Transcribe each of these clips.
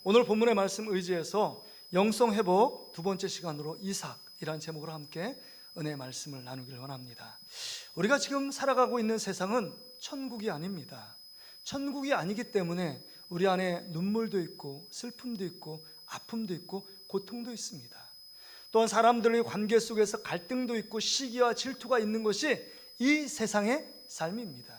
오늘 본문의 말씀 의지해서 영성회복 두 번째 시간으로 이삭이라는 제목으로 함께 은혜의 말씀을 나누기를 원합니다. 우리가 지금 살아가고 있는 세상은 천국이 아닙니다. 천국이 아니기 때문에 우리 안에 눈물도 있고 슬픔도 있고 아픔도 있고 고통도 있습니다. 또한 사람들의 관계 속에서 갈등도 있고 시기와 질투가 있는 것이 이 세상의 삶입니다.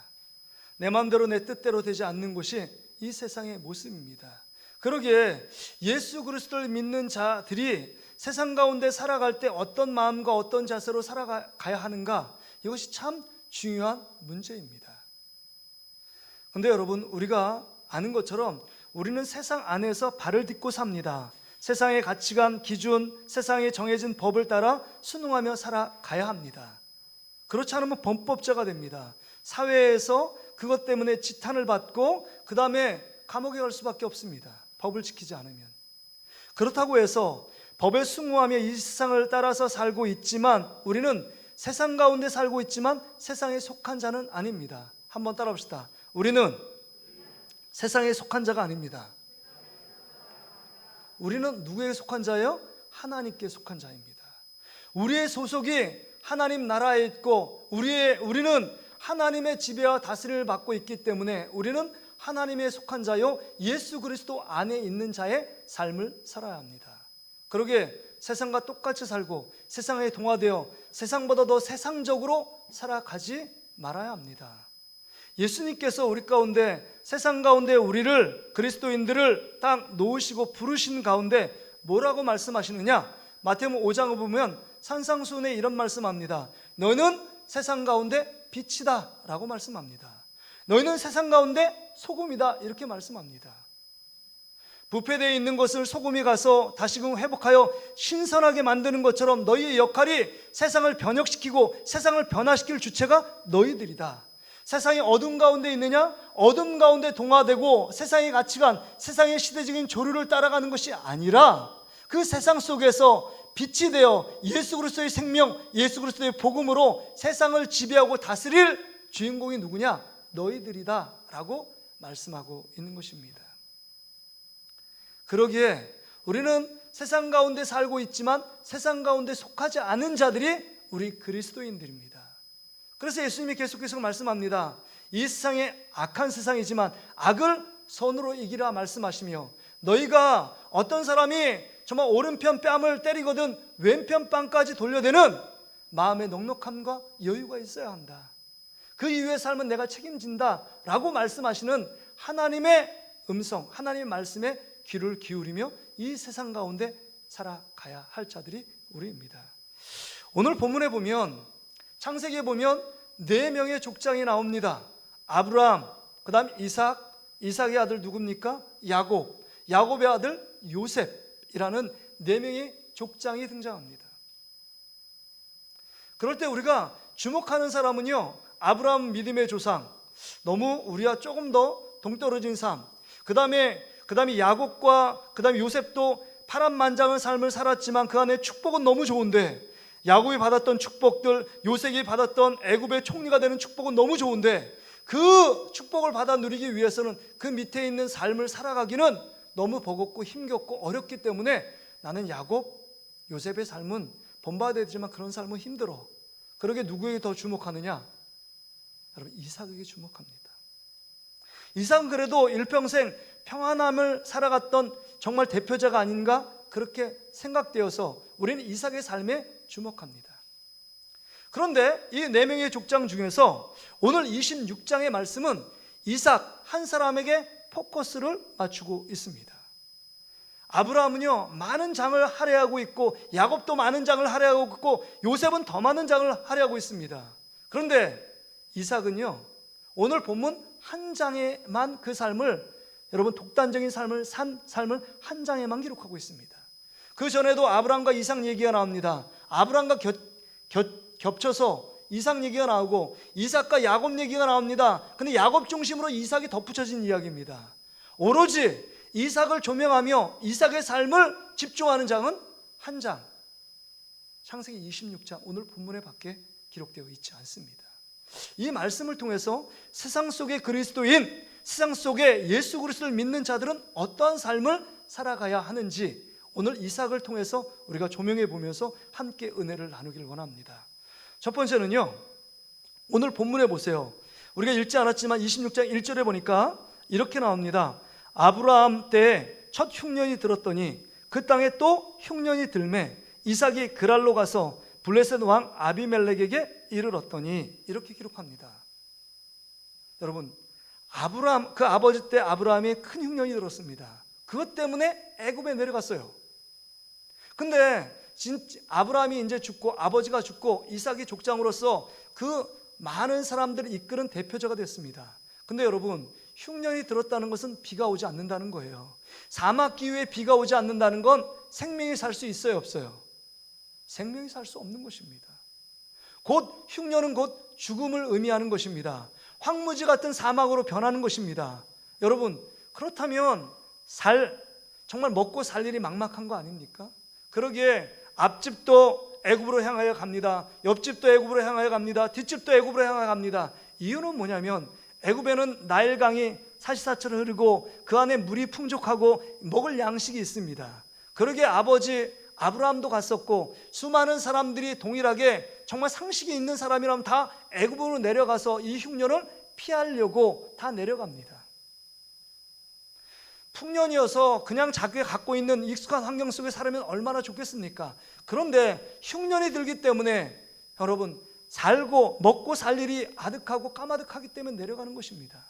내 마음대로 내 뜻대로 되지 않는 것이 이 세상의 모습입니다. 그러기에 예수 그리스도를 믿는 자들이 세상 가운데 살아갈 때 어떤 마음과 어떤 자세로 살아가야 하는가, 이것이 참 중요한 문제입니다. 그런데 여러분, 우리가 아는 것처럼 우리는 세상 안에서 발을 딛고 삽니다. 세상의 가치관, 기준, 세상에 정해진 법을 따라 순응하며 살아가야 합니다. 그렇지 않으면 범법자가 됩니다. 사회에서 그것 때문에 지탄을 받고 그 다음에 감옥에 갈 수밖에 없습니다. 법을 지키지 않으면. 그렇다고 해서 법에 순응하며 이 세상을 따라서 살고 있지만, 우리는 세상 가운데 살고 있지만 세상에 속한 자는 아닙니다. 한번 따라 봅시다. 우리는 세상에 속한 자가 아닙니다. 우리는 누구에게 속한 자예요? 하나님께 속한 자입니다. 우리의 소속이 하나님 나라에 있고 우리는 하나님의 지배와 다스림을 받고 있기 때문에 우리는 하나님의 속한 자요, 예수 그리스도 안에 있는 자의 삶을 살아야 합니다. 그러기에 세상과 똑같이 살고 세상에 동화되어 세상보다 더 세상적으로 살아가지 말아야 합니다. 예수님께서 우리 가운데, 세상 가운데 우리를, 그리스도인들을 딱 놓으시고 부르신 가운데 뭐라고 말씀하시느냐? 마태복음 5장을 보면 산상수훈에 이런 말씀합니다. 너희는 세상 가운데 빛이다 라고 말씀합니다. 너희는 세상 가운데 소금이다 이렇게 말씀합니다. 부패되어 있는 것을 소금이 가서 다시금 회복하여 신선하게 만드는 것처럼 너희의 역할이 세상을 변혁시키고 세상을 변화시킬 주체가 너희들이다. 세상이 어둠 가운데 있느냐? 어둠 가운데 동화되고 세상의 가치관, 세상의 시대적인 조류를 따라가는 것이 아니라 그 세상 속에서 빛이 되어 예수 그리스도의 생명, 예수 그리스도의 복음으로 세상을 지배하고 다스릴 주인공이 누구냐? 너희들이다 라고 말씀하고 있는 것입니다. 그러기에 우리는 세상 가운데 살고 있지만 세상 가운데 속하지 않은 자들이 우리 그리스도인들입니다. 그래서 예수님이 계속해서 말씀합니다. 이 세상이 악한 세상이지만 악을 선으로 이기라 말씀하시며, 너희가 어떤 사람이 정말 오른편 뺨을 때리거든 왼편 뺨까지 돌려대는 마음의 넉넉함과 여유가 있어야 한다. 그 이후의 삶은 내가 책임진다 라고 말씀하시는 하나님의 음성, 하나님의 말씀에 귀를 기울이며 이 세상 가운데 살아가야 할 자들이 우리입니다. 오늘 본문에 보면, 창세기에 보면 4명의 족장이 나옵니다. 아브라함, 그 다음 이삭, 이삭의 아들 누굽니까? 야곱, 야곱의 아들 요셉이라는 4명의 족장이 등장합니다. 그럴 때 우리가 주목하는 사람은요, 아브라함 믿음의 조상, 너무 우리와 조금 더 동떨어진 삶, 그 다음에 야곱과 그 다음에 요셉도 파란만장한 삶을 살았지만 그 안에 축복은 너무 좋은데, 야곱이 받았던 축복들, 요셉이 받았던 애굽의 총리가 되는 축복은 너무 좋은데 그 축복을 받아 누리기 위해서는 그 밑에 있는 삶을 살아가기는 너무 버겁고 힘겹고 어렵기 때문에 나는 야곱, 요셉의 삶은 본받아야 되지만 그런 삶은 힘들어. 그러게 누구에게 더 주목하느냐? 여러분, 이삭에게 주목합니다. 이삭은 그래도 일평생 평안함을 살아갔던 정말 대표자가 아닌가? 그렇게 생각되어서 우리는 이삭의 삶에 주목합니다. 그런데 이 4명의 족장 중에서 오늘 26장의 말씀은 이삭 한 사람에게 포커스를 맞추고 있습니다. 아브라함은요, 많은 장을 할애하고 있고 야곱도 많은 장을 할애하고 있고 요셉은 더 많은 장을 할애하고 있습니다. 그런데 이삭은요, 오늘 본문 한 장에만 그 삶을, 여러분 독단적인 삶을 산 삶을 한 장에만 기록하고 있습니다. 그 전에도 아브라함과 이삭 얘기가 나옵니다. 아브라함과 겹쳐서 이삭 얘기가 나오고 이삭과 야곱 얘기가 나옵니다. 근데 야곱 중심으로 이삭이 덧붙여진 이야기입니다. 오로지 이삭을 조명하며 이삭의 삶을 집중하는 장은 한 장, 창세기 26장, 오늘 본문에 밖에 기록되어 있지 않습니다. 이 말씀을 통해서 세상 속의 그리스도인, 세상 속에 예수 그리스도를 믿는 자들은 어떠한 삶을 살아가야 하는지 오늘 이삭을 통해서 우리가 조명해 보면서 함께 은혜를 나누길 원합니다. 첫 번째는요, 오늘 본문에 보세요. 우리가 읽지 않았지만 26장 1절에 보니까 이렇게 나옵니다. 아브라함 때에 첫 흉년이 들었더니 그 땅에 또 흉년이 들매 이삭이 그랄로 가서 블레셋 왕 아비멜렉에게 이르렀더니, 이렇게 기록합니다. 여러분, 아브라함, 그 아버지 때 아브라함이 큰 흉년이 들었습니다. 그것 때문에 애굽에 내려갔어요. 근데 아브라함이 이제 죽고 아버지가 죽고 이삭이 족장으로서 그 많은 사람들을 이끄는 대표자가 됐습니다. 근데 여러분, 흉년이 들었다는 것은 비가 오지 않는다는 거예요. 사막 기후에 비가 오지 않는다는 건 생명이 살 수 있어요, 없어요? 생명이 살 수 없는 것입니다. 곧 흉년은 곧 죽음을 의미하는 것입니다. 황무지 같은 사막으로 변하는 것입니다. 여러분, 그렇다면 정말 먹고 살 일이 막막한 거 아닙니까? 그러기에 앞집도 애굽으로 향하여 갑니다. 옆집도 애굽으로 향하여 갑니다. 뒷집도 애굽으로 향하여 갑니다. 이유는 뭐냐면 애굽에는 나일강이 사시사철 흐르고 그 안에 물이 풍족하고 먹을 양식이 있습니다. 그러기에 아버지 아브라함도 갔었고 수많은 사람들이 동일하게 정말 상식이 있는 사람이라면 다 애굽으로 내려가서 이 흉년을 피하려고 다 내려갑니다. 풍년이어서 그냥 자기가 갖고 있는 익숙한 환경 속에 살면 얼마나 좋겠습니까? 그런데 흉년이 들기 때문에 여러분, 살고 먹고 살 일이 아득하고 까마득하기 때문에 내려가는 것입니다.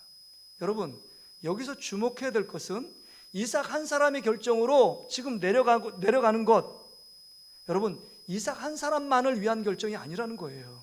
여러분, 여기서 주목해야 될 것은 이삭 한 사람의 결정으로 지금 내려가는 것, 여러분, 이삭 한 사람만을 위한 결정이 아니라는 거예요.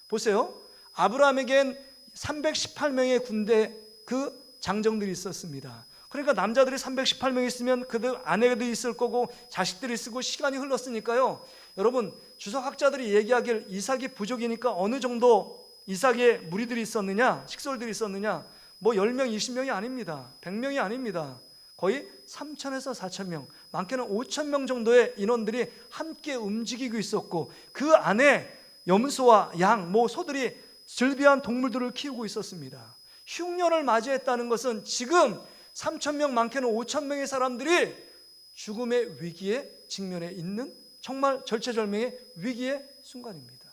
보세요. 아브라함에겐 318명의 군대 그 장정들이 있었습니다. 그러니까 남자들이 318명 있으면 그들 아내들이 있을 거고 자식들이 있고 시간이 흘렀으니까요. 여러분, 주석학자들이 얘기하길 이삭이 부족이니까 어느 정도 이삭의 무리들이 있었느냐, 식솔들이 있었느냐, 뭐 10명, 20명이 아닙니다. 100명이 아닙니다. 거의 3,000에서 4,000명, 많게는 5,000명 정도의 인원들이 함께 움직이고 있었고 그 안에 염소와 양, 소들이 즐비한 동물들을 키우고 있었습니다. 흉년을 맞이했다는 것은 지금 3,000명, 많게는 5,000명의 사람들이 죽음의 위기에 직면해 있는 정말 절체절명의 위기의 순간입니다.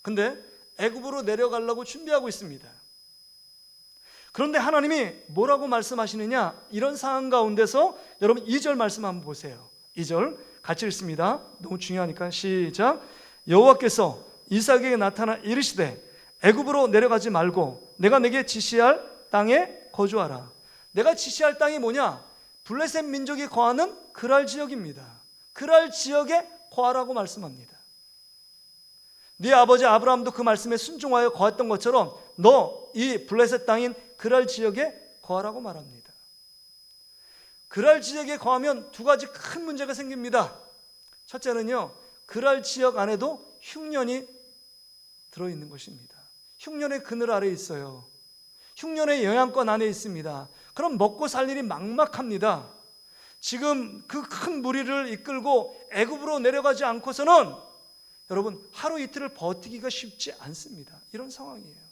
근데 애굽으로 내려가려고 준비하고 있습니다. 그런데 하나님이 뭐라고 말씀하시느냐, 이런 상황 가운데서 여러분 2절 말씀 한번 보세요. 2절 같이 읽습니다. 너무 중요하니까 시작. 여호와께서 이삭에게 나타나 이르시되 애굽으로 내려가지 말고 내가 내게 지시할 땅에 거주하라. 내가 지시할 땅이 뭐냐? 블레셋 민족이 거하는 그랄 지역입니다. 그랄 지역에 거하라고 말씀합니다. 네 아버지 아브라함도 그 말씀에 순종하여 거했던 것처럼 너 이 블레셋 땅인 그랄 지역에 거하라고 말합니다. 그랄 지역에 거하면 두 가지 큰 문제가 생깁니다. 첫째는요, 그랄 지역 안에도 흉년이 들어있는 것입니다. 흉년의 그늘 아래 있어요. 흉년의 영향권 안에 있습니다. 그럼 먹고 살 일이 막막합니다. 지금 그 큰 무리를 이끌고 애굽으로 내려가지 않고서는 여러분 하루 이틀을 버티기가 쉽지 않습니다. 이런 상황이에요.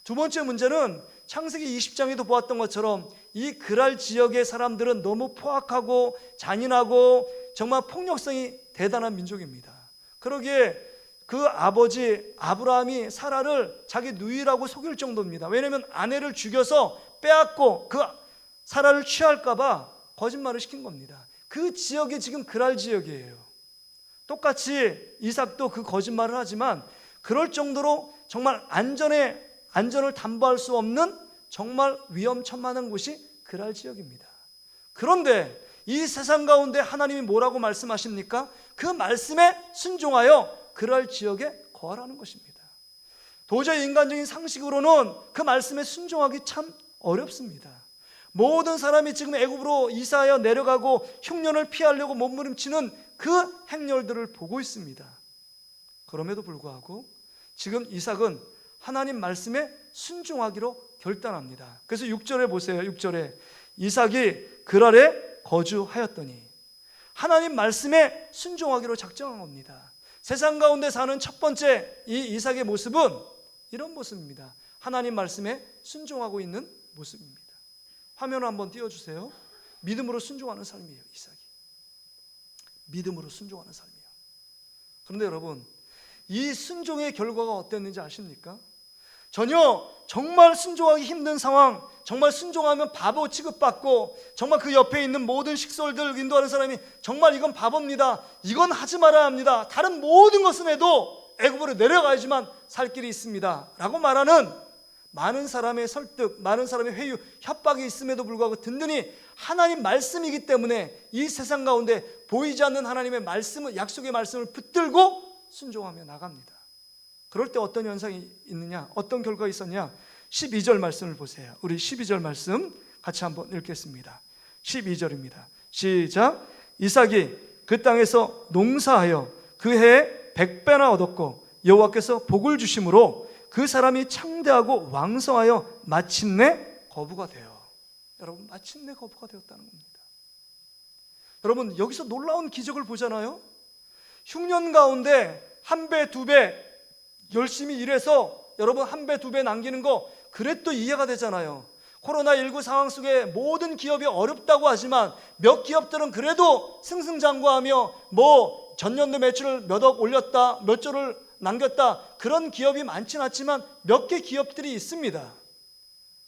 두 번째 문제는 창세기 20장에도 보았던 것처럼 이 그랄 지역의 사람들은 너무 포악하고 잔인하고 정말 폭력성이 대단한 민족입니다. 그러기에 그 아버지 아브라함이 사라를 자기 누이라고 속일 정도입니다. 왜냐하면 아내를 죽여서 빼앗고 그 사라를 취할까 봐 거짓말을 시킨 겁니다. 그 지역이 지금 그랄 지역이에요. 똑같이 이삭도 그 거짓말을 하지만 그럴 정도로 정말 안전을 담보할 수 없는 정말 위험천만한 곳이 그랄 지역입니다. 그런데 이 세상 가운데 하나님이 뭐라고 말씀하십니까? 그 말씀에 순종하여 그랄 지역에 거하라는 것입니다. 도저히 인간적인 상식으로는 그 말씀에 순종하기 참 어렵습니다. 모든 사람이 지금 애굽으로 이사하여 내려가고 흉년을 피하려고 몸부림치는 그 행렬들을 보고 있습니다. 그럼에도 불구하고 지금 이삭은 하나님 말씀에 순종하기로 결단합니다. 그래서 6절에 보세요. 6절에 이삭이 그랄에 거주하였더니 하나님 말씀에 순종하기로 작정한 겁니다. 세상 가운데 사는 첫 번째 이 이삭의 모습은 이런 모습입니다. 하나님 말씀에 순종하고 있는 모습입니다. 화면을 한번 띄워주세요. 믿음으로 순종하는 삶이에요. 이삭이 믿음으로 순종하는 삶이에요. 그런데 여러분, 이 순종의 결과가 어땠는지 아십니까? 전혀 정말 순종하기 힘든 상황, 정말 순종하면 바보 취급받고, 정말 그 옆에 있는 모든 식솔들 인도하는 사람이 정말 이건 바보입니다, 이건 하지 말아야 합니다, 다른 모든 것은 해도 애굽으로 내려가야지만 살 길이 있습니다 라고 말하는 많은 사람의 설득, 많은 사람의 회유, 협박이 있음에도 불구하고 든든히 하나님 말씀이기 때문에 이 세상 가운데 보이지 않는 하나님의 말씀을, 약속의 말씀을 붙들고 순종하며 나갑니다. 그럴 때 어떤 현상이 있느냐, 어떤 결과가 있었냐? 12절 말씀을 보세요. 우리 12절 말씀 같이 한번 읽겠습니다. 12절입니다. 시작. 이삭이 그 땅에서 농사하여 그 해에 100배나 얻었고 여호와께서 복을 주심으로 그 사람이 창대하고 왕성하여 마침내 거부가 되어. 여러분, 마침내 거부가 되었다는 겁니다. 여러분, 여기서 놀라운 기적을 보잖아요. 흉년 가운데 한 배, 두 배 열심히 일해서 여러분 한 배, 두 배 남기는 거 그래도 이해가 되잖아요. 코로나19 상황 속에 모든 기업이 어렵다고 하지만 몇 기업들은 그래도 승승장구하며 뭐 전년도 매출을 몇 억 올렸다, 몇 조를 남겼다, 그런 기업이 많지는 않지만 몇 개 기업들이 있습니다.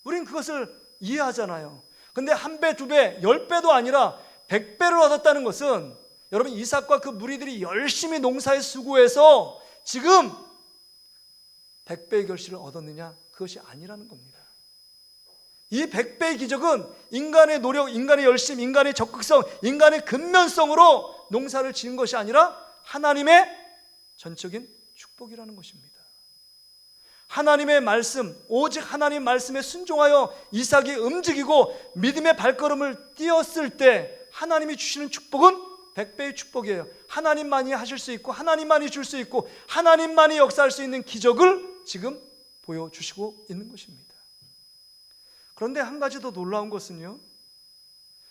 우린 그것을 이해하잖아요. 근데 한 배, 두 배, 10배도 아니라 100배를 얻었다는 것은 여러분, 이삭과 그 무리들이 열심히 농사에 수고해서 지금 100배의 결실을 얻었느냐? 그것이 아니라는 겁니다. 이 100배의 기적은 인간의 노력, 인간의 열심, 인간의 적극성, 인간의 근면성으로 농사를 지은 것이 아니라 하나님의 전적인 축복이라는 것입니다. 하나님의 말씀, 오직 하나님 말씀에 순종하여 이삭이 움직이고 믿음의 발걸음을 띄었을 때 하나님이 주시는 축복은 100배의 축복이에요. 하나님만이 하실 수 있고, 하나님만이 줄 수 있고, 하나님만이 역사할 수 있는 기적을 지금 보여주시고 있는 것입니다. 그런데 한 가지 더 놀라운 것은요,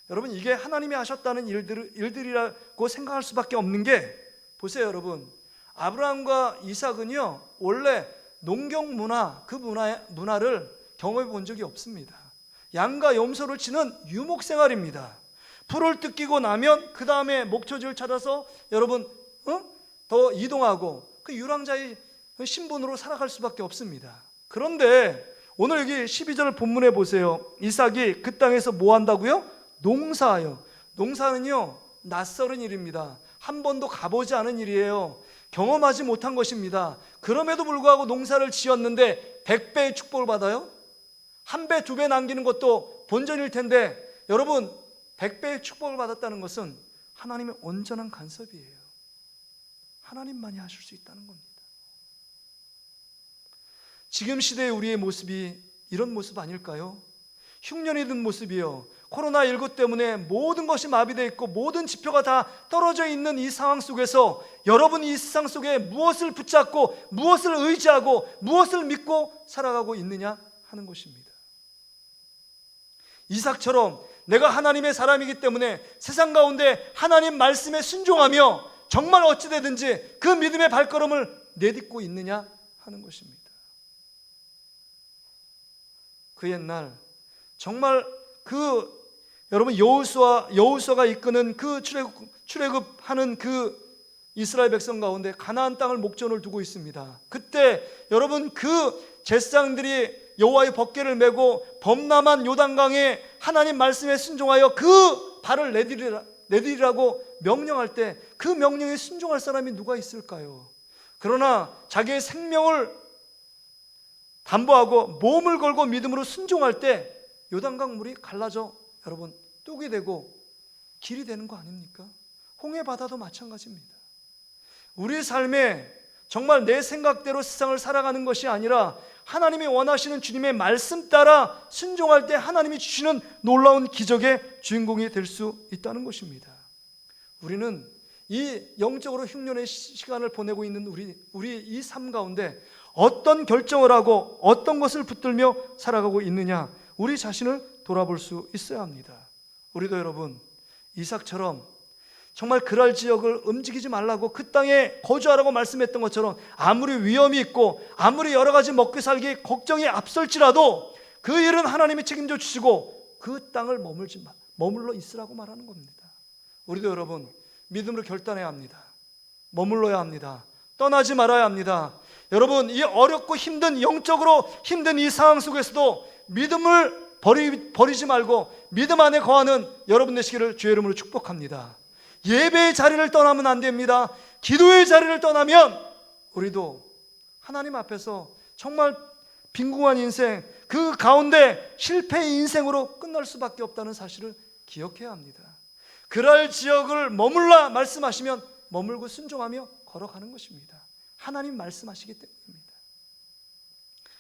여러분, 이게 하나님이 하셨다는 일들이라고 생각할 수밖에 없는 게, 보세요 여러분, 아브라함과 이삭은요 원래 농경 문화, 그 문화를 경험해 본 적이 없습니다. 양과 염소를 치는 유목 생활입니다. 풀을 뜯기고 나면 그 다음에 목초지를 찾아서 여러분 더 이동하고 그 유랑자의 신분으로 살아갈 수밖에 없습니다. 그런데 오늘 여기 12절 본문에 보세요. 이삭이 그 땅에서 뭐 한다고요? 농사하여. 농사는요 낯설은 일입니다. 한 번도 가보지 않은 일이에요. 경험하지 못한 것입니다. 그럼에도 불구하고 농사를 지었는데 100배의 축복을 받아요? 한 배, 두 배 남기는 것도 본전일 텐데, 여러분 100배의 축복을 받았다는 것은 하나님의 온전한 간섭이에요. 하나님만이 하실 수 있다는 겁니다. 지금 시대의 우리의 모습이 이런 모습 아닐까요? 흉년이 든 모습이요. 코로나19 때문에 모든 것이 마비되어 있고 모든 지표가 다 떨어져 있는 이 상황 속에서 여러분이 이 세상 속에 무엇을 붙잡고 무엇을 의지하고 무엇을 믿고 살아가고 있느냐 하는 것입니다. 이삭처럼 내가 하나님의 사람이기 때문에 세상 가운데 하나님 말씀에 순종하며 정말 어찌되든지 그 믿음의 발걸음을 내딛고 있느냐 하는 것입니다. 그 옛날 정말 그 여러분 여호수아가 이끄는 그 출애굽하는 그 이스라엘 백성 가운데 가나안 땅을 목전을 두고 있습니다. 그때 여러분 그 제사장들이 여호와의 법궤를 메고 범람한 요단강에 하나님 말씀에 순종하여 그 발을 내디리라고 명령할 때 그 명령에 순종할 사람이 누가 있을까요? 그러나 자기의 생명을 담보하고 몸을 걸고 믿음으로 순종할 때 요단강 물이 갈라져 여러분 뚝이 되고 길이 되는 거 아닙니까? 홍해 바다도 마찬가지입니다. 우리 삶에 정말 내 생각대로 세상을 살아가는 것이 아니라 하나님이 원하시는 주님의 말씀 따라 순종할 때 하나님이 주시는 놀라운 기적의 주인공이 될 수 있다는 것입니다. 우리는 이 영적으로 흉년의 시간을 보내고 있는 우리 이 삶 가운데 어떤 결정을 하고 어떤 것을 붙들며 살아가고 있느냐, 우리 자신을 돌아볼 수 있어야 합니다. 우리도 여러분 이삭처럼 정말 그랄 지역을 움직이지 말라고 그 땅에 거주하라고 말씀했던 것처럼 아무리 위험이 있고 아무리 여러 가지 먹고 살기 걱정이 앞설지라도 그 일은 하나님이 책임져 주시고 그 땅을 머물러 있으라고 말하는 겁니다. 우리도 여러분 믿음으로 결단해야 합니다. 머물러야 합니다. 떠나지 말아야 합니다. 여러분, 이 어렵고 힘든, 영적으로 힘든 이 상황 속에서도 믿음을 버리지 말고 믿음 안에 거하는 여러분 되시기를 주의 이름으로 축복합니다. 예배의 자리를 떠나면 안 됩니다. 기도의 자리를 떠나면 우리도 하나님 앞에서 정말 빈궁한 인생, 그 가운데 실패의 인생으로 끝날 수밖에 없다는 사실을 기억해야 합니다. 그럴 지역을 머물라 말씀하시면 머물고 순종하며 걸어가는 것입니다. 하나님 말씀하시기 때문입니다.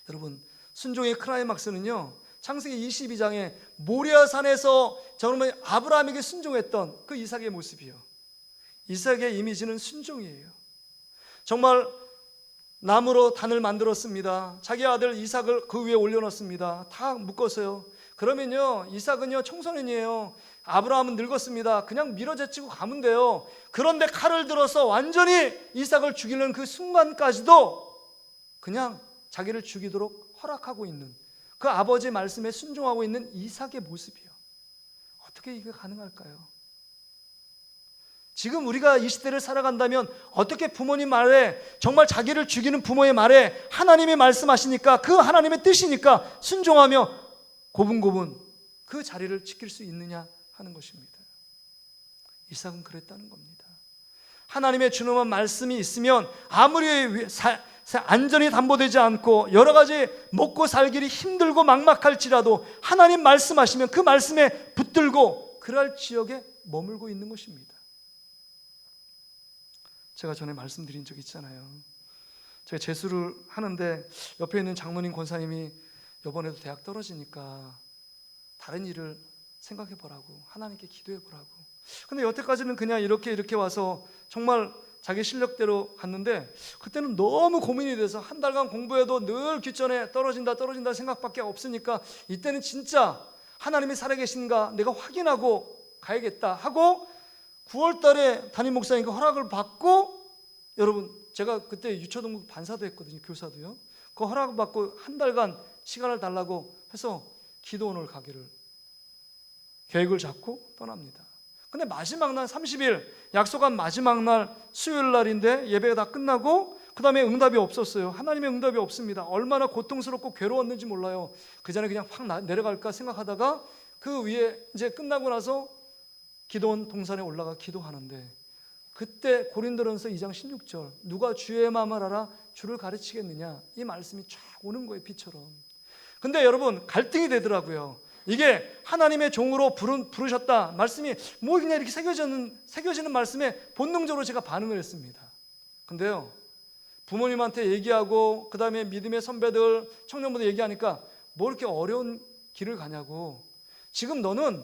여러분, 순종의 클라이막스는요, 창세기 22장에 모리아산에서 정말 아브라함에게 순종했던 그 이삭의 모습이요, 이삭의 이미지는 순종이에요. 정말 나무로 단을 만들었습니다. 자기 아들 이삭을 그 위에 올려놓습니다. 다 묶었어요. 그러면요, 이삭은요 청소년이에요. 아브라함은 늙었습니다. 그냥 밀어제치고 가면 돼요. 그런데 칼을 들어서 완전히 이삭을 죽이는 그 순간까지도 그냥 자기를 죽이도록 허락하고 있는, 그 아버지 말씀에 순종하고 있는 이삭의 모습이요. 어떻게 이게 가능할까요? 지금 우리가 이 시대를 살아간다면 어떻게 부모님 말에, 정말 자기를 죽이는 부모의 말에 하나님이 말씀하시니까, 그 하나님의 뜻이니까 순종하며 고분고분 그 자리를 지킬 수 있느냐 하는 것입니다. 이삭은 그랬다는 겁니다. 하나님의 준엄한 말씀이 있으면 아무리 안전이 담보되지 않고 여러 가지 먹고 살기를 힘들고 막막할지라도 하나님 말씀하시면 그 말씀에 붙들고 그럴 지역에 머물고 있는 것입니다. 제가 전에 말씀드린 적 있잖아요. 제가 재수를 하는데 옆에 있는 장로님 권사님이 이번에도 대학 떨어지니까 다른 일을 생각해 보라고, 하나님께 기도해 보라고. 근데 여태까지는 그냥 이렇게 와서 정말 자기 실력대로 갔는데, 그때는 너무 고민이 돼서 한 달간 공부해도 늘 귓전에 떨어진다 생각밖에 없으니까 이때는 진짜 하나님이 살아계신가 내가 확인하고 가야겠다 하고 9월 달에 담임 목사님께 허락을 받고, 여러분 제가 그때 유초등부 반사도 했거든요. 교사도요. 그 허락을 받고 한 달간 시간을 달라고 해서 기도원을 가기를 계획을 잡고 떠납니다. 근데 마지막 날 30일 약속한 마지막 날 수요일 날인데 예배가 다 끝나고 그 다음에 응답이 없었어요. 하나님의 응답이 없습니다. 얼마나 고통스럽고 괴로웠는지 몰라요. 그 전에 그냥 확 내려갈까 생각하다가 그 위에 이제 끝나고 나서 기도원 동산에 올라가 기도하는데, 그때 고린도전서 2장 16절 누가 주의 마음을 알아 주를 가르치겠느냐, 이 말씀이 쫙 오는 거예요, 비처럼. 근데 여러분 갈등이 되더라고요. 이게 하나님의 종으로 부르셨다 말씀이 뭐 그냥 이렇게 새겨지는 말씀에 본능적으로 제가 반응을 했습니다. 근데요, 부모님한테 얘기하고 그 다음에 믿음의 선배들, 청년분들 얘기하니까 뭐 이렇게 어려운 길을 가냐고. 지금 너는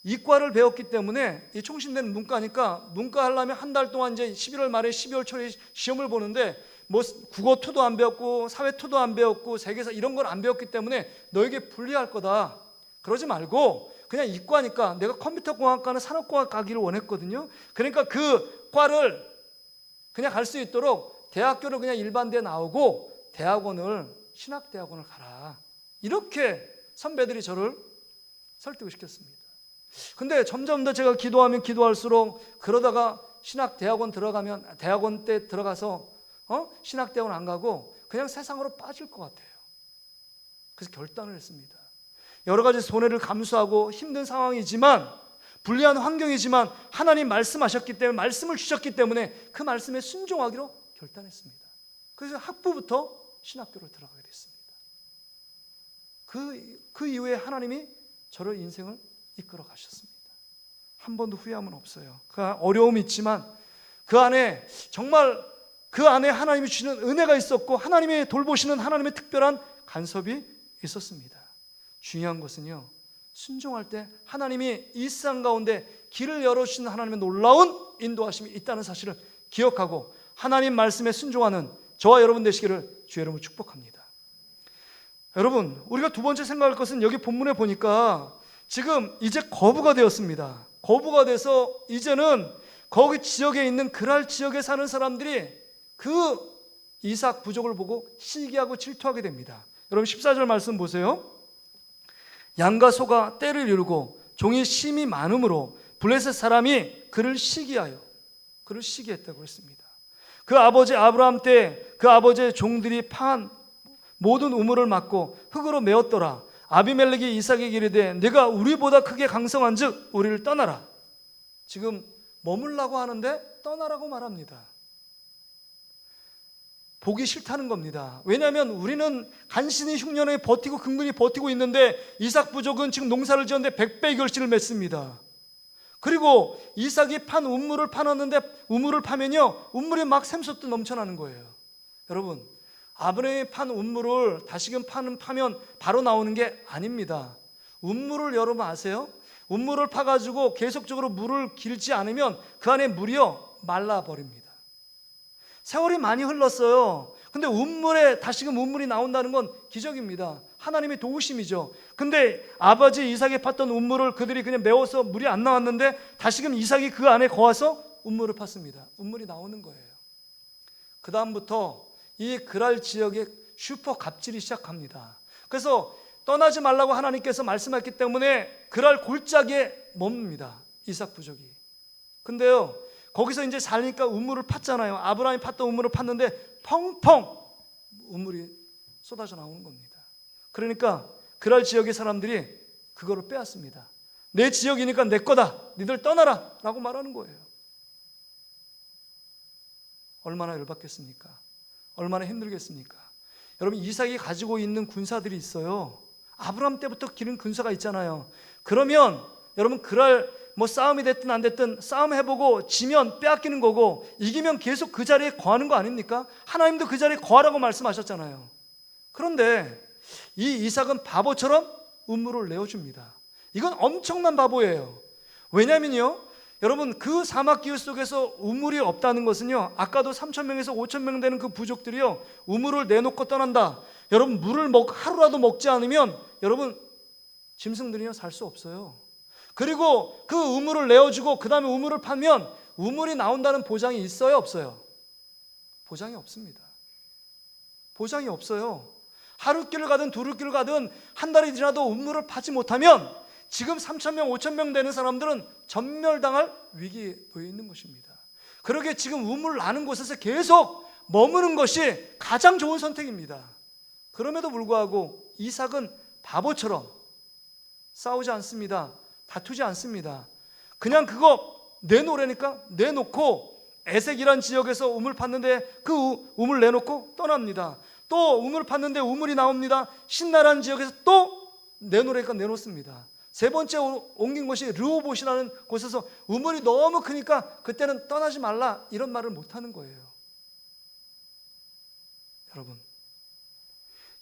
이과를 배웠기 때문에, 이 총신대는 문과니까 문과 하려면 한 달 동안 이제 11월 말에 12월 초에 시험을 보는데 뭐 국어 2도 안 배웠고 사회 2도 안 배웠고 세계사 이런 걸 안 배웠기 때문에 너에게 불리할 거다. 그러지 말고 그냥 이과니까, 내가 컴퓨터공학과는 산업공학 가기를 원했거든요. 그러니까 그 과를 그냥 갈 수 있도록 대학교를 그냥 일반대 나오고 대학원을, 신학대학원을 가라. 이렇게 선배들이 저를 설득을 시켰습니다. 근데 점점 더 제가 기도하면 기도할수록, 그러다가 신학대학원 들어가면 대학원 때 들어가서 신학대학원 안 가고 그냥 세상으로 빠질 것 같아요. 그래서 결단을 했습니다. 여러 가지 손해를 감수하고 힘든 상황이지만, 불리한 환경이지만 하나님 말씀하셨기 때문에, 말씀을 주셨기 때문에 그 말씀에 순종하기로 결단했습니다. 그래서 학부부터 신학교를 들어가게 됐습니다. 그 이후에 하나님이 저를 인생을 이끌어 가셨습니다. 한 번도 후회함은 없어요. 그 어려움이 있지만 그 안에 정말 그 안에 하나님이 주시는 은혜가 있었고, 하나님이 돌보시는 하나님의 특별한 간섭이 있었습니다. 중요한 것은요, 순종할 때 하나님이 이 세상 가운데 길을 열어주시는 하나님의 놀라운 인도하심이 있다는 사실을 기억하고 하나님 말씀에 순종하는 저와 여러분 되시기를 주의 이름으로 축복합니다. 여러분, 우리가 두 번째 생각할 것은 여기 본문에 보니까 지금 이제 거부가 되었습니다. 거부가 돼서 이제는 거기 지역에 있는 그랄 지역에 사는 사람들이 그 이삭 부족을 보고 시기하고 질투하게 됩니다. 여러분 14절 말씀 보세요. 양과 소가 떼를 이루고 종이 심이 많음으로 블레셋 사람이 그를 시기했다고 했습니다. 그 아버지 아브라함 때 그 아버지의 종들이 파한 모든 우물을 막고 흙으로 메웠더라. 아비멜렉이 이삭에게 이르되 네가 우리보다 크게 강성한즉 우리를 떠나라. 지금 머물라고 하는데 떠나라고 말합니다. 보기 싫다는 겁니다. 왜냐하면 우리는 간신히 흉년에 버티고 근근히 버티고 있는데 이삭 부족은 지금 농사를 지었는데 100배의 결실을 맺습니다. 그리고 이삭이 판 우물을 파놨는데 우물을 파면요 우물이 막 샘솟듯 넘쳐나는 거예요. 여러분, 아브라함이 판 우물을 다시금 파면 바로 나오는 게 아닙니다. 우물을 여러분 아세요? 우물을 파가지고 계속적으로 물을 길지 않으면 그 안에 물이요 말라버립니다. 세월이 많이 흘렀어요. 근데 우물에 다시금 우물이 나온다는 건 기적입니다. 하나님의 도우심이죠. 근데 아버지 이삭이 팠던 우물을 그들이 그냥 메워서 물이 안 나왔는데 다시금 이삭이 그 안에 거와서 우물을 팠습니다. 우물이 나오는 거예요. 그 다음부터 이 그랄 지역에 슈퍼 갑질이 시작합니다. 그래서 떠나지 말라고 하나님께서 말씀했기 때문에 그랄 골짜기에 머뭅니다. 이삭 부족이. 근데요 거기서 이제 살니까 우물을 팠잖아요. 아브라함이 팠던 우물을 팠는데 펑펑 우물이 쏟아져 나오는 겁니다. 그러니까 그랄 지역의 사람들이 그거를 빼앗습니다. 내 지역이니까 내 거다. 니들 떠나라 라고 말하는 거예요. 얼마나 열받겠습니까? 얼마나 힘들겠습니까? 여러분, 이삭이 가지고 있는 군사들이 있어요. 아브라함 때부터 기른 군사가 있잖아요. 그러면 여러분 그랄 싸움이 됐든 안 됐든 싸움해보고 지면 빼앗기는 거고 이기면 계속 그 자리에 거하는 거 아닙니까? 하나님도 그 자리에 거하라고 말씀하셨잖아요. 그런데 이 이삭은 바보처럼 우물을 내어줍니다. 이건 엄청난 바보예요. 왜냐면요 여러분 그 사막 기후 속에서 우물이 없다는 것은요 아까도 3,000명에서 5,000명 되는 그 부족들이요 우물을 내놓고 떠난다. 여러분 물을 하루라도 먹지 않으면 여러분 짐승들이요 살 수 없어요. 그리고 그 우물을 내어주고 그 다음에 우물을 파면 우물이 나온다는 보장이 있어요 없어요? 보장이 없습니다. 보장이 없어요. 하루길을 가든 두루길을 가든 한 달이 지나도 우물을 파지 못하면 지금 3,000명 5,000명 되는 사람들은 전멸당할 위기에 놓여 있는 것입니다. 그러게 지금 우물 나는 곳에서 계속 머무는 것이 가장 좋은 선택입니다. 그럼에도 불구하고 이삭은 바보처럼 싸우지 않습니다. 다투지 않습니다. 그냥 그거 내놓으라니까 내놓고 에색이란 지역에서 우물 팠는데 그 우물 내놓고 떠납니다. 또 우물 팠는데 우물이 나옵니다. 신나라는 지역에서 또 내놓으라니까 내놓습니다. 세 번째 옮긴 곳이 르호봇이라는 곳에서 우물이 너무 크니까 그때는 떠나지 말라 이런 말을 못하는 거예요. 여러분,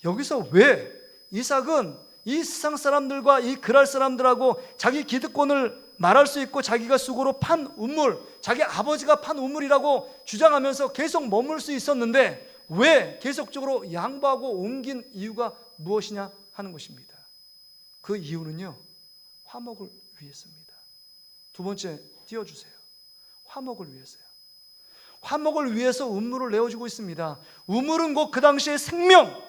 여기서 왜 이삭은 이 세상 사람들과 이 그랄 사람들하고 자기 기득권을 말할 수 있고 자기가 수고로 판 우물, 자기 아버지가 판 우물이라고 주장하면서 계속 머물 수 있었는데 왜 계속적으로 양보하고 옮긴 이유가 무엇이냐 하는 것입니다. 그 이유는요 화목을 위해서입니다. 두 번째 띄워주세요. 화목을 위해서요. 화목을 위해서 우물을 내어주고 있습니다. 우물은 곧 그 당시의 생명,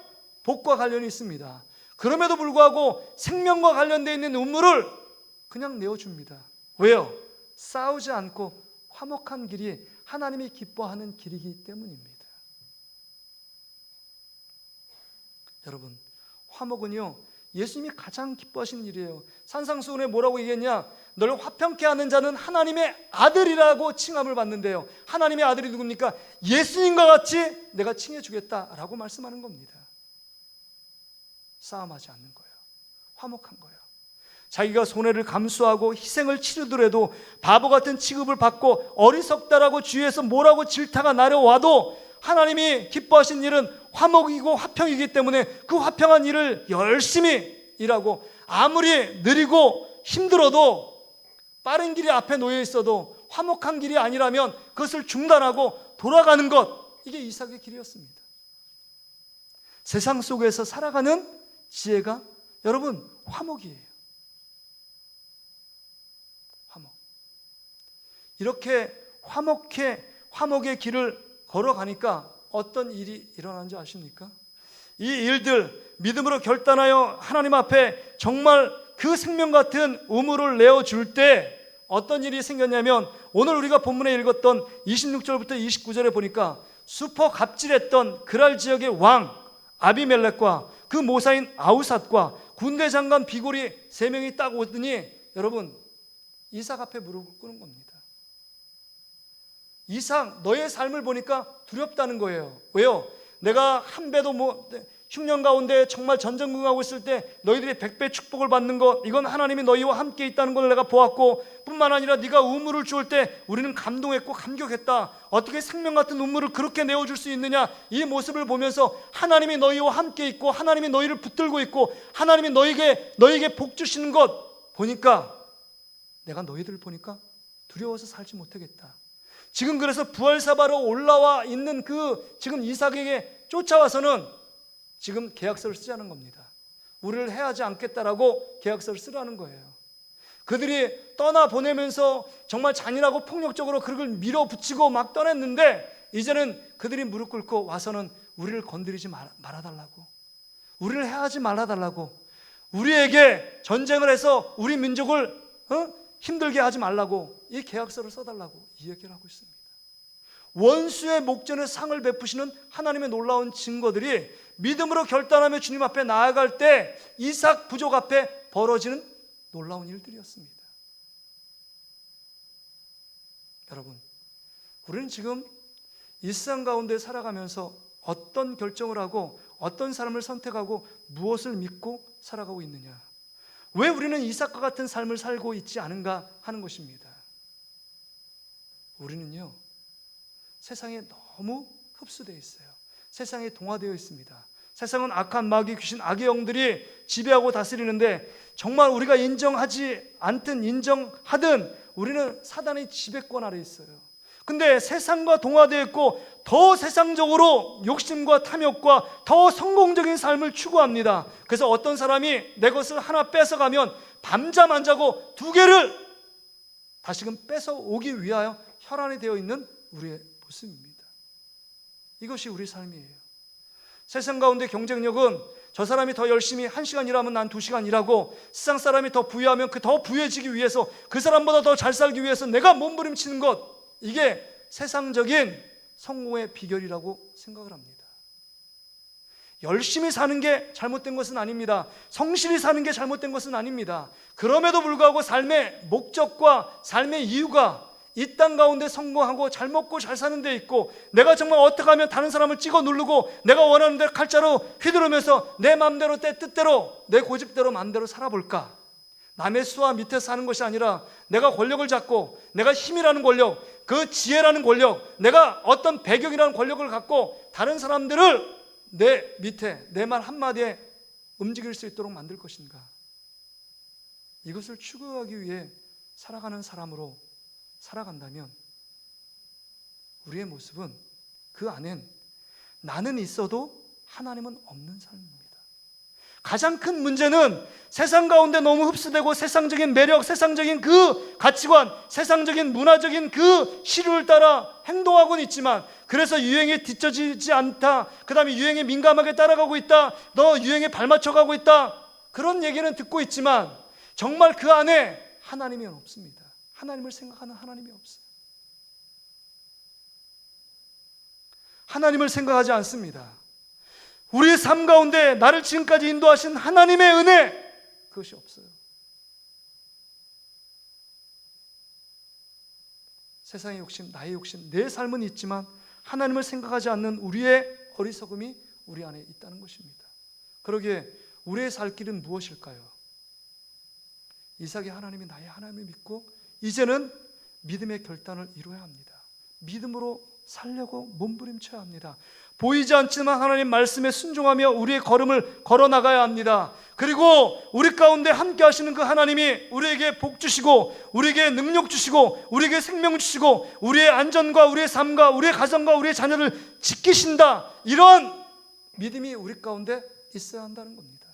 복과 관련이 있습니다. 그럼에도 불구하고 생명과 관련되어 있는 우물을 그냥 내어줍니다. 왜요? 싸우지 않고 화목한 길이 하나님이 기뻐하는 길이기 때문입니다. 여러분, 화목은요 예수님이 가장 기뻐하시는 일이에요. 산상수훈에 뭐라고 얘기했냐? 널 화평케 하는 자는 하나님의 아들이라고 칭함을 받는데요, 하나님의 아들이 누굽니까? 예수님과 같이 내가 칭해주겠다라고 말씀하는 겁니다. 싸움하지 않는 거예요. 화목한 거예요. 자기가 손해를 감수하고 희생을 치르더라도 바보 같은 취급을 받고 어리석다라고 주위에서 뭐라고 질타가 나려와도 하나님이 기뻐하신 일은 화목이고 화평이기 때문에 그 화평한 일을 열심히 일하고 아무리 느리고 힘들어도 빠른 길이 앞에 놓여 있어도 화목한 길이 아니라면 그것을 중단하고 돌아가는 것, 이게 이삭의 길이었습니다. 세상 속에서 살아가는 지혜가 여러분 화목이에요. 화목. 이렇게 화목의 길을 걸어가니까 어떤 일이 일어나는지 아십니까? 이 일들 믿음으로 결단하여 하나님 앞에 정말 그 생명 같은 우물을 내어줄 때 어떤 일이 생겼냐면, 오늘 우리가 본문에 읽었던 26절부터 29절에 보니까 슈퍼 갑질했던 그랄 지역의 왕 아비멜렉과 그 모사인 아우삿과 군대 장관 비골이 3명이 딱 오더니, 여러분, 이삭 앞에 무릎을 꿇은 겁니다. 이삭, 너의 삶을 보니까 두렵다는 거예요. 왜요? 내가 한 배도 흉년 가운데 정말 전전긍긍하고 있을 때 너희들이 100배 축복을 받는 것, 이건 하나님이 너희와 함께 있다는 걸 내가 보았고, 뿐만 아니라 네가 우물을 주울 때 우리는 감동했고 감격했다. 어떻게 생명 같은 우물을 그렇게 내어줄 수 있느냐, 이 모습을 보면서 하나님이 너희와 함께 있고 하나님이 너희를 붙들고 있고 하나님이 너희에게 복 주시는 것 보니까, 내가 너희들을 보니까 두려워서 살지 못하겠다. 지금 그래서 부활사바로 올라와 있는 지금 이삭에게 쫓아와서는 지금 계약서를 쓰자는 겁니다. 우리를 해하지 않겠다라고 계약서를 쓰라는 거예요. 그들이 떠나보내면서 정말 잔인하고 폭력적으로 그를 밀어붙이고 막 떠났는데, 이제는 그들이 무릎 꿇고 와서는 우리를 건드리지 말아달라고, 우리를 해하지 말아달라고, 우리에게 전쟁을 해서 우리 민족을 힘들게 하지 말라고 이 계약서를 써달라고 이 얘기를 하고 있습니다. 원수의 목전에 상을 베푸시는 하나님의 놀라운 증거들이 믿음으로 결단하며 주님 앞에 나아갈 때 이삭 부족 앞에 벌어지는 놀라운 일들이었습니다. 여러분, 우리는 지금 이 세상 가운데 살아가면서 어떤 결정을 하고 어떤 삶을 선택하고 무엇을 믿고 살아가고 있느냐, 왜 우리는 이삭과 같은 삶을 살고 있지 않은가 하는 것입니다. 우리는요, 세상에 너무 흡수되어 있어요. 세상에 동화되어 있습니다. 세상은 악한 마귀, 귀신, 악의 영들이 지배하고 다스리는데, 정말 우리가 인정하지 않든 인정하든 우리는 사단의 지배권 아래 있어요. 근데 세상과 동화되어 있고 더 세상적으로 욕심과 탐욕과 더 성공적인 삶을 추구합니다. 그래서 어떤 사람이 내 것을 하나 뺏어가면 밤잠 안 자고 2개를 다시금 뺏어오기 위하여 혈안이 되어 있는 우리의 모습입니다. 이것이 우리 삶이에요. 세상 가운데 경쟁력은 저 사람이 더 열심히 1시간 일하면 난 2시간 일하고, 세상 사람이 더 부유하면 그 더 부유해지기 위해서, 그 사람보다 더 잘 살기 위해서 내가 몸부림치는 것, 이게 세상적인 성공의 비결이라고 생각을 합니다. 열심히 사는 게 잘못된 것은 아닙니다. 성실히 사는 게 잘못된 것은 아닙니다. 그럼에도 불구하고 삶의 목적과 삶의 이유가 이 땅 가운데 성공하고 잘 먹고 잘 사는 데 있고, 내가 정말 어떻게 하면 다른 사람을 찍어 누르고 내가 원하는 대로 칼자루 휘두르면서 내 마음대로 내 뜻대로 내 고집대로 마음대로 살아볼까, 남의 수와 밑에 사는 것이 아니라 내가 권력을 잡고, 내가 힘이라는 권력, 그 지혜라는 권력, 내가 어떤 배경이라는 권력을 갖고 다른 사람들을 내 밑에 내 말 한마디에 움직일 수 있도록 만들 것인가, 이것을 추구하기 위해 살아가는 사람으로 살아간다면 우리의 모습은, 그 안엔 나는 있어도 하나님은 없는 삶입니다. 가장 큰 문제는 세상 가운데 너무 흡수되고 세상적인 매력, 세상적인 그 가치관, 세상적인 문화적인 그 시류를 따라 행동하고는 있지만, 그래서 유행에 뒤처지지 않다, 그 다음에 유행에 민감하게 따라가고 있다, 너 유행에 발맞춰가고 있다, 그런 얘기는 듣고 있지만 정말 그 안에 하나님이 없습니다. 하나님을 생각하는 하나님이 없어요. 하나님을 생각하지 않습니다. 우리의 삶 가운데 나를 지금까지 인도하신 하나님의 은혜, 그것이 없어요. 세상의 욕심, 나의 욕심, 내 삶은 있지만 하나님을 생각하지 않는 우리의 어리석음이 우리 안에 있다는 것입니다. 그러기에 우리의 살 길은 무엇일까요? 이삭이 하나님이 나의 하나님을 믿고 이제는 믿음의 결단을 이루어야 합니다. 믿음으로 살려고 몸부림쳐야 합니다. 보이지 않지만 하나님 말씀에 순종하며 우리의 걸음을 걸어나가야 합니다. 그리고 우리 가운데 함께 하시는 그 하나님이 우리에게 복 주시고, 우리에게 능력 주시고, 우리에게 생명 주시고, 우리의 안전과 우리의 삶과 우리의 가정과 우리의 자녀를 지키신다, 이런 믿음이 우리 가운데 있어야 한다는 겁니다.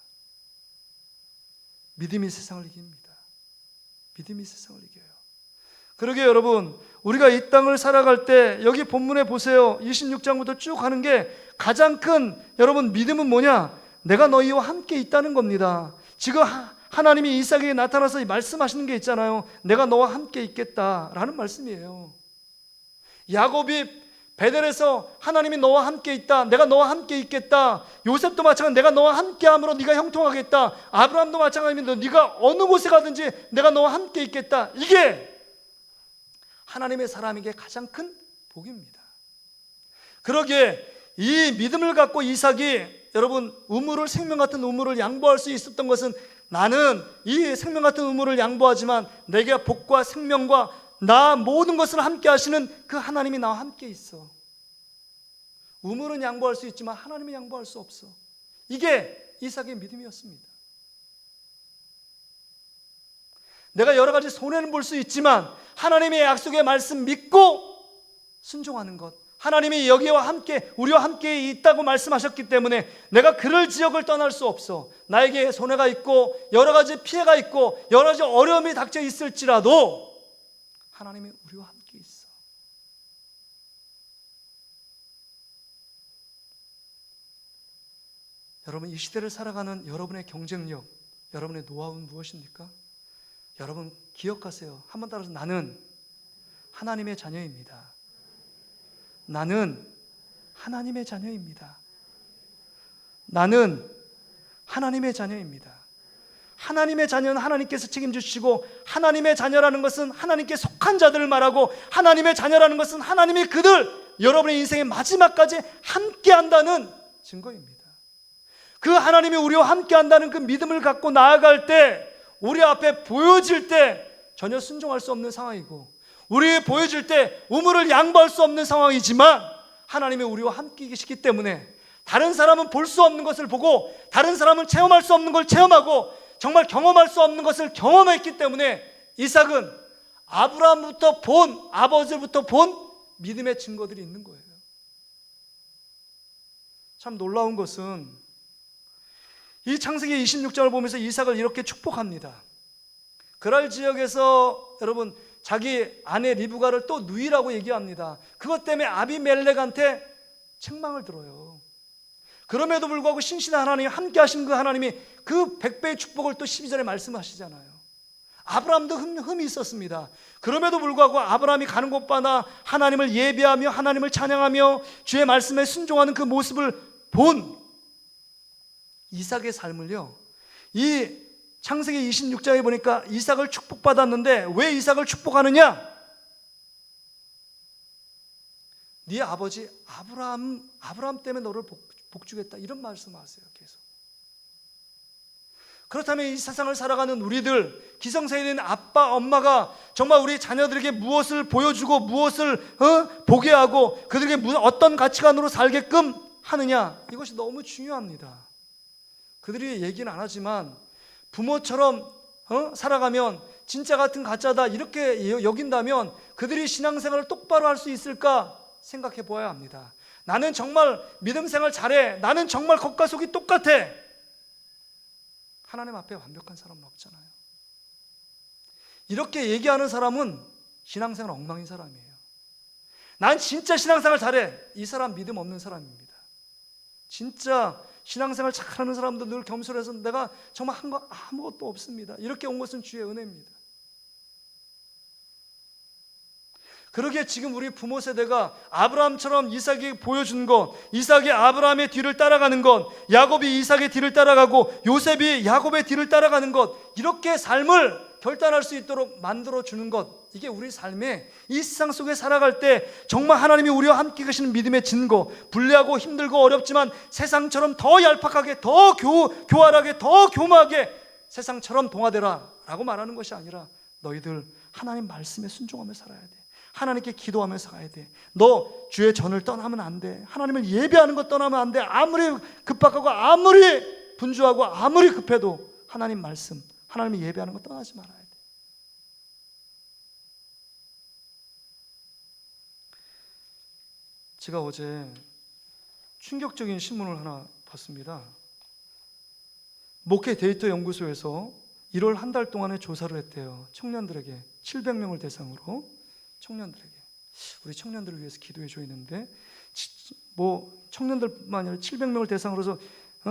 믿음이 세상을 이깁니다. 믿음이 세상을 이겨요. 그러게 여러분, 우리가 이 땅을 살아갈 때 여기 본문에 보세요. 26장부터 쭉 가는 게 가장 큰, 여러분, 믿음은 뭐냐? 내가 너희와 함께 있다는 겁니다. 지금 하나님이 이삭에게 나타나서 말씀하시는 게 있잖아요. 내가 너와 함께 있겠다라는 말씀이에요. 야곱이 베델에서 하나님이 너와 함께 있다, 내가 너와 함께 있겠다. 요셉도 마찬가지로 내가 너와 함께함으로 네가 형통하겠다. 아브라함도 마찬가지입니다. 네가 어느 곳에 가든지 내가 너와 함께 있겠다. 이게 하나님의 사람에게 가장 큰 복입니다. 그러기에 이 믿음을 갖고 이삭이 여러분 생명 같은 우물을 양보할 수 있었던 것은, 나는 이 생명 같은 우물을 양보하지만 내게 복과 생명과 나 모든 것을 함께 하시는 그 하나님이 나와 함께 있어. 우물은 양보할 수 있지만 하나님은 양보할 수 없어. 이게 이삭의 믿음이었습니다. 내가 여러 가지 손해는 볼 수 있지만 하나님의 약속의 말씀 믿고 순종하는 것, 하나님이 여기와 함께 우리와 함께 있다고 말씀하셨기 때문에 내가 그럴 지역을 떠날 수 없어. 나에게 손해가 있고 여러 가지 피해가 있고 여러 가지 어려움이 닥쳐 있을지라도 하나님이 우리와 함께 있어. 여러분, 이 시대를 살아가는 여러분의 경쟁력, 여러분의 노하우는 무엇입니까? 여러분 기억하세요. 한번 따라서, 나는 하나님의 자녀입니다. 나는 하나님의 자녀입니다. 나는 하나님의 자녀입니다. 하나님의 자녀는 하나님께서 책임지시고, 하나님의 자녀라는 것은 하나님께 속한 자들을 말하고, 하나님의 자녀라는 것은 하나님이 여러분의 인생의 마지막까지 함께 한다는 증거입니다. 그 하나님이 우리와 함께 한다는 그 믿음을 갖고 나아갈 때, 우리 앞에 보여질 때 전혀 순종할 수 없는 상황이고, 우리 보여질 때 우물을 양보할 수 없는 상황이지만 하나님이 우리와 함께 계시기 때문에 다른 사람은 볼 수 없는 것을 보고, 다른 사람은 체험할 수 없는 걸 체험하고, 정말 경험할 수 없는 것을 경험했기 때문에 이삭은 아브라함부터 본, 아버지부터 본 믿음의 증거들이 있는 거예요. 참 놀라운 것은 이 창세기 26장을 보면서 이삭을 이렇게 축복합니다. 그랄 지역에서 여러분 자기 아내 리브가를 또 누이라고 얘기합니다. 그것 때문에 아비멜렉한테 책망을 들어요. 그럼에도 불구하고 신실한 하나님, 함께 하신 그 하나님이 그 100배의 축복을 또 12절에 말씀하시잖아요. 아브라함도 흠이 있었습니다. 그럼에도 불구하고 아브라함이 가는 곳마다 하나님을 예배하며 하나님을 찬양하며 주의 말씀에 순종하는 그 모습을 본 이삭의 삶을요, 이 창세기 26장에 보니까 이삭을 축복받았는데, 왜 이삭을 축복하느냐? 네 아버지 아브라함 때문에 너를 복주겠다, 이런 말씀하세요. 계속. 그렇다면 이 세상을 살아가는 우리들, 기성세대인 아빠 엄마가 정말 우리 자녀들에게 무엇을 보여주고 무엇을 보게 하고 그들에게 어떤 가치관으로 살게끔 하느냐, 이것이 너무 중요합니다. 그들이 얘기는 안 하지만 부모처럼 살아가면 진짜 같은 가짜다 이렇게 여긴다면 그들이 신앙생활을 똑바로 할 수 있을까 생각해 보아야 합니다. 나는 정말 믿음 생활 잘해, 나는 정말 겉과 속이 똑같아. 하나님 앞에 완벽한 사람은 없잖아요. 이렇게 얘기하는 사람은 신앙생활 엉망인 사람이에요. 난 진짜 신앙생활 잘해, 이 사람 믿음 없는 사람입니다. 진짜 신앙생활 잘하는 사람도 늘 겸손해서 내가 정말 한 거 아무것도 없습니다, 이렇게 온 것은 주의 은혜입니다. 그러기에 지금 우리 부모 세대가 아브라함처럼 이삭이 보여준 것, 이삭이 아브라함의 뒤를 따라가는 것, 야곱이 이삭의 뒤를 따라가고 요셉이 야곱의 뒤를 따라가는 것, 이렇게 삶을 결단할 수 있도록 만들어주는 것, 이게 우리 삶에 이 세상 속에 살아갈 때 정말 하나님이 우리와 함께 계시는 믿음의 증거, 불리하고 힘들고 어렵지만 세상처럼 더 얄팍하게, 더 교활하게, 더 교묘하게 세상처럼 동화되라 라고 말하는 것이 아니라, 너희들 하나님 말씀에 순종하며 살아야 돼. 하나님께 기도하며 살아야 돼. 너 주의 전을 떠나면 안 돼. 하나님을 예배하는 것 떠나면 안 돼. 아무리 급박하고 아무리 분주하고 아무리 급해도 하나님 말씀, 하나님을 예배하는 것 떠나지 말아야 돼. 제가 어제 충격적인 신문을 하나 봤습니다. 목회 데이터 연구소에서 1월 한 달 동안의 조사를 했대요. 청년들에게 700명을 대상으로, 청년들에게. 우리 청년들을 위해서 기도해 줘 있는데, 청년들만 아니라 700명을 대상으로 해서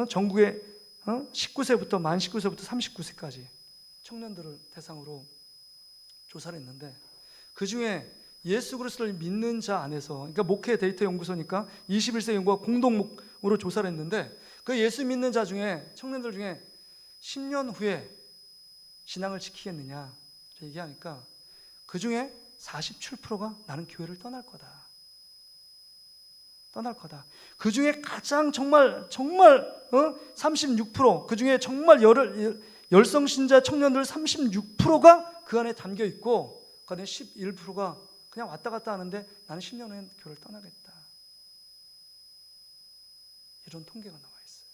전국에 19세부터 만 19세부터 39세까지 청년들을 대상으로 조사를 했는데, 그 중에 예수 그리스도를 믿는 자 안에서, 그러니까 목회 데이터 연구소니까 21세 연구와 공동으로 조사를 했는데, 그 예수 믿는 자 중에, 청년들 중에 10년 후에 신앙을 지키겠느냐 얘기하니까 그 중에 47%가 나는 교회를 떠날 거다. 그 중에 가장 정말 36%, 그 중에 정말 열성신자 청년들 36%가 그 안에 담겨 있고, 그 안에 11%가 그냥 왔다 갔다 하는데 나는 10년 후엔 교회를 떠나겠다. 이런 통계가 나와 있어요.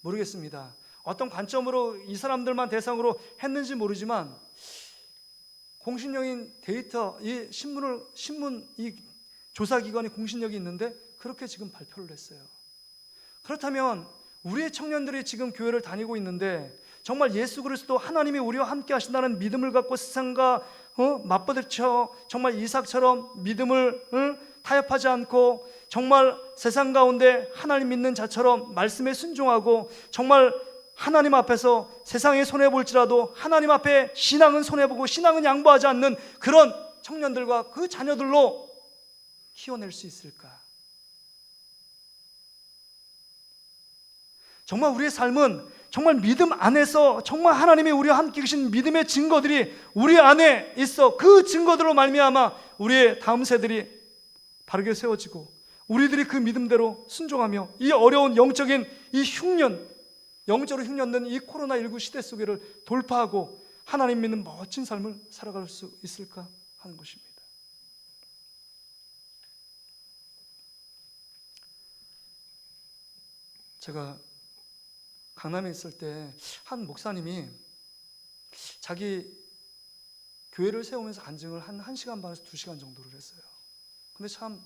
모르겠습니다. 어떤 관점으로 이 사람들만 대상으로 했는지 모르지만, 공신력인 데이터, 이 신문 이 조사기관이 공신력이 있는데 그렇게 지금 발표를 했어요. 그렇다면 우리의 청년들이 지금 교회를 다니고 있는데, 정말 예수 그리스도 하나님이 우리와 함께 하신다는 믿음을 갖고 세상과 맞부딪혀 정말 이삭처럼 믿음을 타협하지 않고, 정말 세상 가운데 하나님 믿는 자처럼 말씀에 순종하고, 정말 하나님 앞에서 세상에 손해볼지라도 하나님 앞에 신앙은 손해보고 신앙은 양보하지 않는 그런 청년들과 그 자녀들로 키워낼 수 있을까? 정말 우리의 삶은 정말 믿음 안에서 정말 하나님이 우리와 함께 계신 믿음의 증거들이 우리 안에 있어, 그 증거들로 말미암아 우리의 다음 세들이 바르게 세워지고, 우리들이 그 믿음대로 순종하며 이 어려운 영적인 이 영적으로 흉년된 이 코로나19 시대 속에를 돌파하고 하나님 믿는 멋진 삶을 살아갈 수 있을까 하는 것입니다. 제가 강남에 있을 때 한 목사님이 자기 교회를 세우면서 간증을 한 1시간 반에서 2시간 정도를 했어요. 근데 참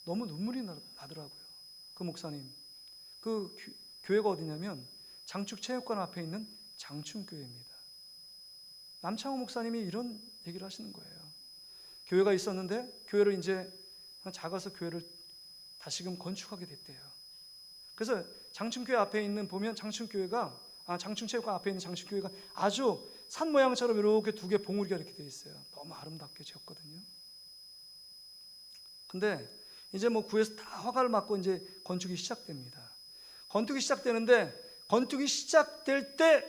너무 눈물이 나더라고요. 그 목사님, 그 교회가 어디냐면 장축체육관 앞에 있는 장춘교회입니다. 남창호 목사님이 이런 얘기를 하시는 거예요. 교회가 있었는데 교회를 이제 작아서 교회를 다시금 건축하게 됐대요. 그래서 장춘교회 앞에 있는, 보면 장춘교회가, 장춘체육관 앞에 있는 장춘교회가 아주 산 모양처럼 이렇게 두 개 봉우리가 이렇게 되어 있어요. 너무 아름답게 지었거든요. 근데 이제 뭐 구에서 다 허가를 받고 이제 건축이 시작됩니다. 건축이 시작되는데, 건축이 시작될 때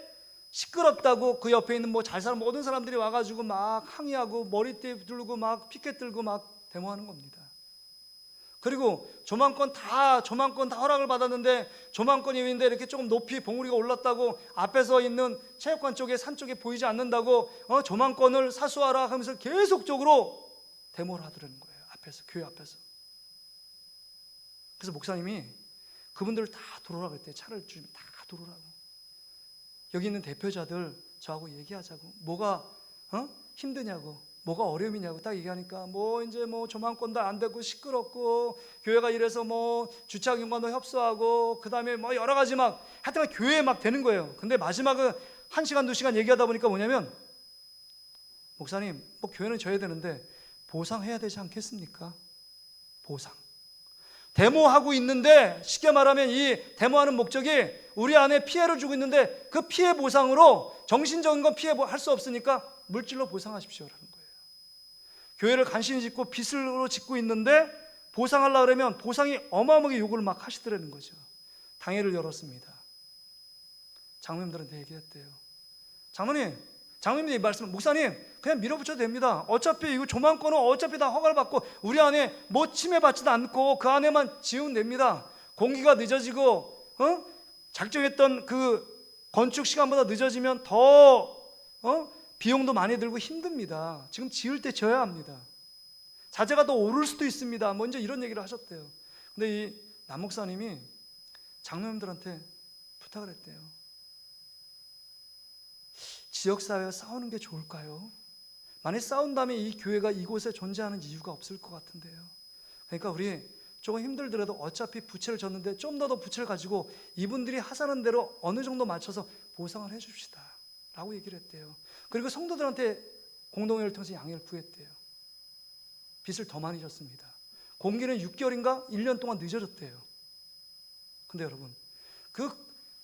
시끄럽다고 그 옆에 있는 뭐 잘 사는 모든 사람들이 와가지고 막 항의하고 머리띠 들고 막 피켓 들고 막 데모하는 겁니다. 그리고 조망권 다 허락을 받았는데, 조망권이 있는데 이렇게 조금 높이 봉우리가 올랐다고 앞에서 있는 체육관 쪽에, 산 쪽에 보이지 않는다고 조망권을 사수하라 하면서 계속적으로 데모를 하더라는 거예요. 앞에서, 교회 앞에서. 그래서 목사님이 그분들을 다 들어오라고 그랬대요. 차를 주면 다 들어오라고. 여기 있는 대표자들 저하고 얘기하자고. 뭐가 힘드냐고, 뭐가 어려움이냐고 딱 얘기하니까, 뭐 이제 뭐 조망권도 안 되고 시끄럽고, 교회가 이래서 뭐 주차기관도 협소하고, 그 다음에 뭐 여러 가지 막 하여튼 교회에 막 되는 거예요. 근데 마지막은 1시간 2시간 얘기하다 보니까 뭐냐면, 목사님 뭐 교회는 져야 되는데 보상해야 되지 않겠습니까? 보상. 데모하고 있는데, 쉽게 말하면 이 데모하는 목적이 우리 안에 피해를 주고 있는데, 그 피해 보상으로 정신적인 건 피해할 수 없으니까 물질로 보상하십시오라는 거예요. 교회를 간신히 짓고 빚으로 짓고 있는데 보상하려고 그러면 보상이 어마어마하게 요구를 막 하시더라는 거죠. 당회를 열었습니다. 장로님들한테 얘기했대요. 장로님이 말씀, 목사님 그냥 밀어붙여도 됩니다. 어차피 이거 조망권은 어차피 다 허가를 받고 우리 안에 뭐 침해받지도 않고 그 안에만 지으면 됩니다. 공기가 늦어지고 작정했던 그 건축 시간보다 늦어지면 더 비용도 많이 들고 힘듭니다. 지금 지을 때 져야 합니다. 자재가 더 오를 수도 있습니다. 먼저 이런 얘기를 하셨대요. 근데 이 남 목사님이 장로님들한테 부탁을 했대요. 지역사회와 싸우는 게 좋을까요? 만약 싸운다면 이 교회가 이곳에 존재하는 이유가 없을 것 같은데요. 그러니까 우리 조금 힘들더라도 어차피 부채를 졌는데 좀 더 부채를 가지고 이분들이 하자는 대로 어느 정도 맞춰서 보상을 해 줍시다 라고 얘기를 했대요. 그리고 성도들한테 공동회를 통해서 양해를 구했대요. 빚을 더 많이 졌습니다. 공기는 6개월인가 1년 동안 늦어졌대요. 근데 여러분, 그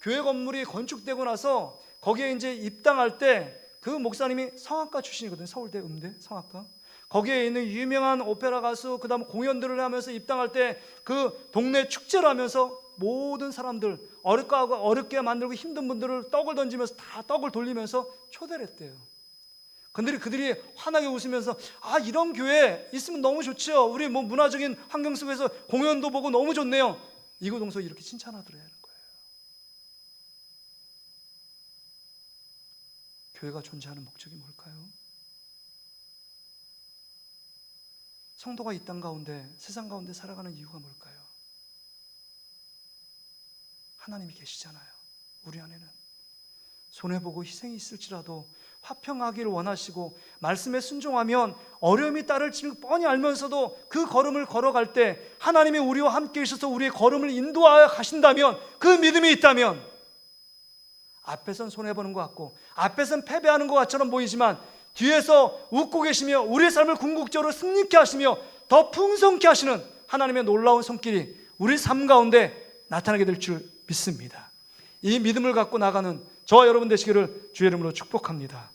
교회 건물이 건축되고 나서 거기에 이제 입당할 때 그 목사님이 성악가 출신이거든요. 서울대 음대 성악가. 거기에 있는 유명한 오페라 가수, 그 다음 공연들을 하면서 입당할 때 그 동네 축제를 하면서 모든 사람들, 어렵게 만들고 힘든 분들을 떡을 던지면서 다 떡을 돌리면서 초대를 했대요. 근데 그들이 환하게 웃으면서 이런 교회 있으면 너무 좋죠. 우리 뭐 문화적인 환경 속에서 공연도 보고 너무 좋네요. 이구동성 이렇게 칭찬하더래요. 교회가 존재하는 목적이 뭘까요? 성도가 이 땅 가운데, 세상 가운데 살아가는 이유가 뭘까요? 하나님이 계시잖아요. 우리 안에는 손해보고 희생이 있을지라도 화평하기를 원하시고 말씀에 순종하면 어려움이 따를 줄 뻔히 알면서도 그 걸음을 걸어갈 때 하나님이 우리와 함께 계셔서 우리의 걸음을 인도하여 가신다면, 그 믿음이 있다면 앞에선 손해보는 것 같고 앞에선 패배하는 것 같처럼 보이지만 뒤에서 웃고 계시며 우리의 삶을 궁극적으로 승리케 하시며 더 풍성케 하시는 하나님의 놀라운 손길이 우리 삶 가운데 나타나게 될 줄 믿습니다. 이 믿음을 갖고 나가는 저와 여러분 되시기를 주의 이름으로 축복합니다.